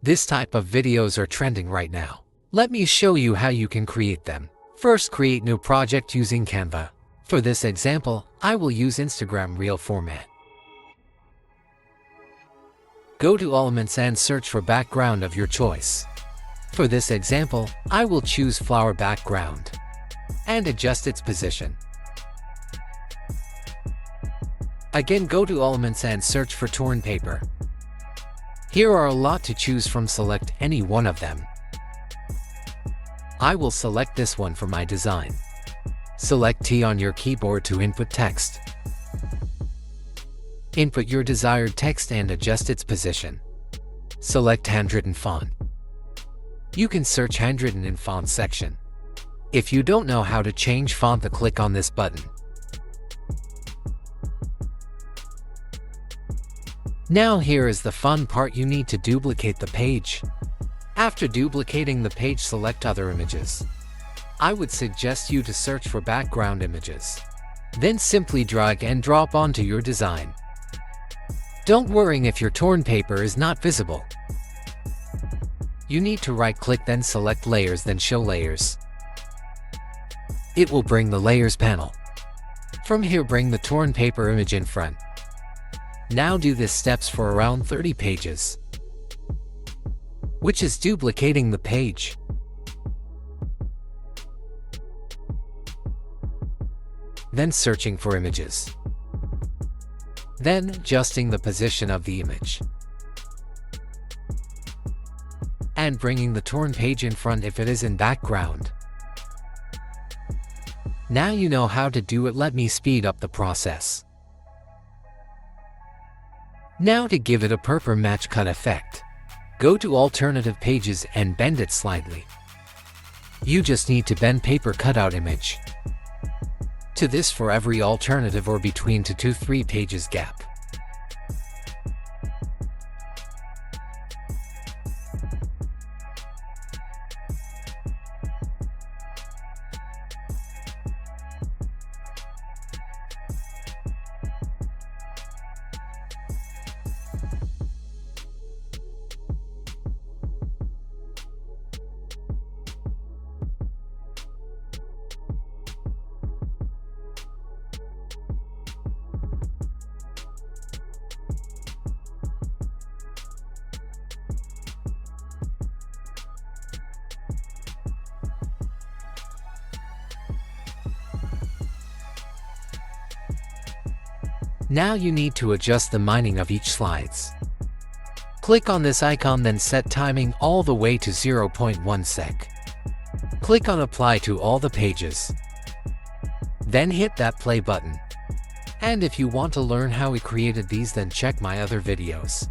This type of videos are trending right now. Let me show you how you can create them. First, create new project using Canva. For this example, I will use Instagram Reel format. Go to Elements and search for background of your choice. For this example, I will choose flower background and adjust its position. Again, go to Elements and search for torn paper. Here are a lot to choose from. Select any one of them. I will select this one for my design. Select T on your keyboard to input text. Input your desired text and adjust its position. Select handwritten font. You can search handwritten in font section. If you don't know how to change font, click on this button. Now here is the fun part. You need to duplicate the page. After duplicating the page, select other images. I would suggest you to search for background images. Then simply drag and drop onto your design. Don't worry if your torn paper is not visible. You need to right-click, then select Layers, then Show Layers. It will bring the Layers panel. From here, bring the torn paper image in front. Now do these steps for around 30 pages, which is duplicating the page. Then searching for images. Then adjusting the position of the image. And bringing the torn page in front if it is in background. Now you know how to do it. Let me speed up the process. Now to give it a proper match cut effect, go to Alternative Pages and bend it slightly. You just need to bend paper cutout image to this for every alternative or between 2 to 3 pages gap. Now you need to adjust the mining of each slides. Click on this icon, then set timing all the way to 0.1 sec. Click on Apply to all the pages. Then hit that play button. And if you want to learn how we created these, then check my other videos.